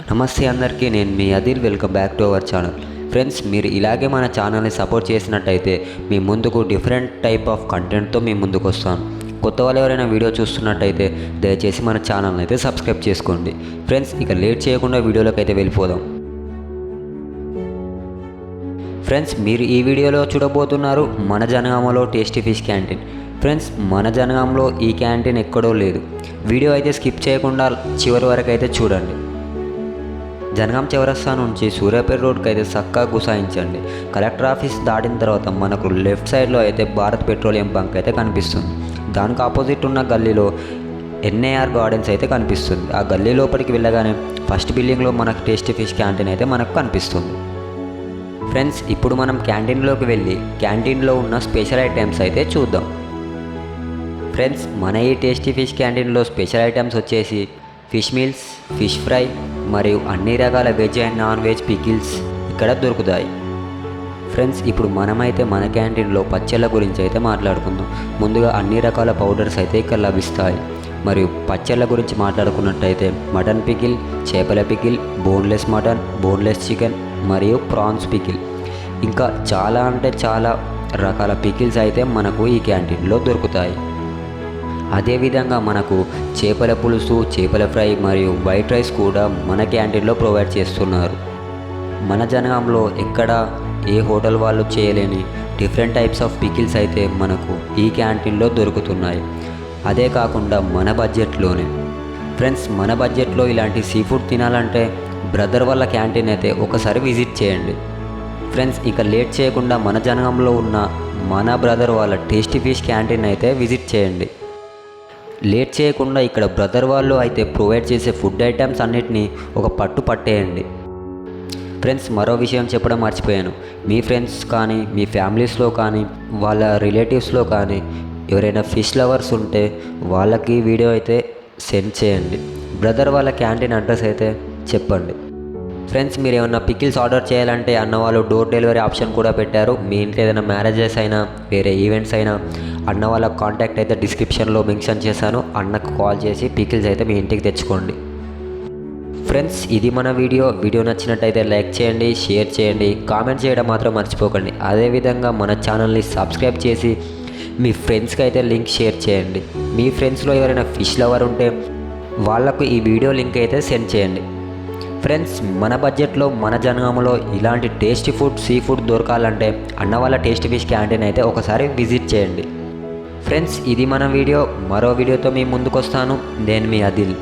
నమస్తే అందరికీ, నేను మీ Adil. Welcome back to our channel. Friends, మీరు ఇలాగే మన ఛానల్ని సపోర్ట్ చేసినట్టయితే మీ ముందుకు డిఫరెంట్ టైప్ ఆఫ్ కంటెంట్తో మీ ముందుకు వస్తాను. కొత్త వాళ్ళు ఎవరైనా వీడియో చూస్తున్నట్టయితే దయచేసి మన ఛానల్ని అయితే సబ్స్క్రైబ్ చేసుకోండి. ఫ్రెండ్స్, ఇక లేట్ చేయకుండా వీడియోలోకి అయితే వెళ్ళిపోదాం. ఫ్రెండ్స్, మీరు ఈ వీడియోలో చూడబోతున్నారు మన జనగామలో టేస్టీ ఫిష్ క్యాంటీన్. ఫ్రెండ్స్, మన జనగాంలో ఈ క్యాంటీన్ ఎక్కడో లేదు. వీడియో అయితే స్కిప్ చేయకుండా చివరి వరకు అయితే చూడండి. జనగాం చౌరస్తా నుంచి సూర్యాపేట రోడ్కి అయితే చక్కగా గుసాయించండి. కలెక్టర్ ఆఫీస్ దాటిన తర్వాత మనకు లెఫ్ట్ సైడ్లో అయితే భారత్ పెట్రోలియం బంక్ అయితే కనిపిస్తుంది. దానికి ఆపోజిట్ ఉన్న గల్లీలో ఎన్ఏఆర్ గార్డెన్స్ అయితే కనిపిస్తుంది. ఆ గల్లీ లోపలికి వెళ్ళగానే ఫస్ట్ బిల్డింగ్లో మనకు టేస్టీ ఫిష్ క్యాంటీన్ అయితే మనకు కనిపిస్తుంది. ఫ్రెండ్స్, ఇప్పుడు మనం క్యాంటీన్లోకి వెళ్ళి క్యాంటీన్లో ఉన్న స్పెషల్ ఐటమ్స్ అయితే చూద్దాం. ఫ్రెండ్స్, మన ఈ టేస్టీ ఫిష్ క్యాంటీన్లో స్పెషల్ ఐటమ్స్ వచ్చేసి ఫిష్ మీల్స్, ఫిష్ ఫ్రై మరియు అన్ని రకాల veg and non veg pickles ఇక్కడ దొరుకుతాయి. ఫ్రెండ్స్, ఇప్పుడు మనమైతే మన క్యాంటీన్లో పచ్చళ్ళ గురించి అయితే మాట్లాడుకుందాం. ముందుగా అన్ని రకాల పౌడర్స్ అయితే ఇక్కడ లభిస్తాయి. మరియు పచ్చళ్ళ గురించి మాట్లాడుకున్నట్టయితే మటన్ పికిల్, చేపల pickle, boneless mutton, boneless chicken మరియు ప్రాన్స్ పికిల్, ఇంకా చాలా అంటే చాలా రకాల పికిల్స్ అయితే మనకు ఈ క్యాంటీన్లో దొరుకుతాయి. అదేవిధంగా మనకు చేపల పులుసు, చేపల ఫ్రై మరియు వైట్ రైస్ కూడా మన క్యాంటీన్లో ప్రొవైడ్ చేస్తున్నారు. మన జనగాంలో ఎక్కడ ఏ హోటల్ వాళ్ళు చేయలేని డిఫరెంట్ టైప్స్ ఆఫ్ పికిల్స్ అయితే మనకు ఈ క్యాంటీన్లో దొరుకుతున్నాయి. అదే కాకుండా మన బడ్జెట్లోనే. ఫ్రెండ్స్, మన బడ్జెట్లో ఇలాంటి సీ ఫుడ్ తినాలంటే బ్రదర్ వాళ్ళ క్యాంటీన్ అయితే ఒకసారి విజిట్ చేయండి. ఫ్రెండ్స్, ఇక లేట్ చేయకుండా మన జనగాంలో ఉన్న మన బ్రదర్ వాళ్ళ టేస్టీ ఫిష్ క్యాంటీన్ అయితే విజిట్ చేయండి. లేట్ చేయకుండా ఇక్కడ బ్రదర్ వాళ్ళు అయితే ప్రొవైడ్ చేసే ఫుడ్ ఐటమ్స్ అన్నిటినీ ఒక పట్టు పట్టేయండి. ఫ్రెండ్స్, మరో విషయం చెప్పడం మర్చిపోయాను. మీ ఫ్రెండ్స్ కానీ మీ ఫ్యామిలీస్లో కానీ వాళ్ళ రిలేటివ్స్లో కానీ ఎవరైనా ఫిష్ లవర్స్ ఉంటే వాళ్ళకి వీడియో అయితే సెండ్ చేయండి. బ్రదర్ వాళ్ళ క్యాంటీన్ అడ్రస్ అయితే చెప్పండి. ఫ్రెండ్స్, మీరు ఏమైనా పికిల్స్ ఆర్డర్ చేయాలంటే అన్న వాళ్ళు డోర్ డెలివరీ ఆప్షన్ కూడా పెట్టారు. మీ ఇంట్లో ఏదైనా మ్యారేజెస్ అయినా వేరే ఈవెంట్స్ అయినా అన్న వాళ్ళ కాంటాక్ట్ అయితే డిస్క్రిప్షన్లో మెన్షన్ చేశాను. అన్నకు కాల్ చేసి పికిల్స్ అయితే మీ ఇంటికి తెచ్చుకోండి. ఫ్రెండ్స్, ఇది మన వీడియో నచ్చినట్టయితే లైక్ చేయండి, షేర్ చేయండి, కామెంట్ చేయడం మాత్రం మర్చిపోకండి. అదేవిధంగా మన ఛానల్ని సబ్స్క్రైబ్ చేసి మీ ఫ్రెండ్స్కి అయితే లింక్ షేర్ చేయండి. మీ ఫ్రెండ్స్లో ఎవరైనా ఫిష్ లవర్ ఉంటే వాళ్లకు ఈ వీడియో లింక్ అయితే సెండ్ చేయండి. ఫ్రెండ్స్, మన బడ్జెట్లో మన జనగామలో ఇలాంటి టేస్టీ ఫుడ్, సీ ఫుడ్ దొరకాలంటే అన్న వాళ్ళ టేస్టీ ఫిష్ క్యాంటీన్ అయితే ఒకసారి విజిట్ చేయండి. ఫ్రెండ్స్, ఇది మన వీడియో. మరో వీడియోతో మీ ముందుకు వస్తాను. నేను మీ అదిల్.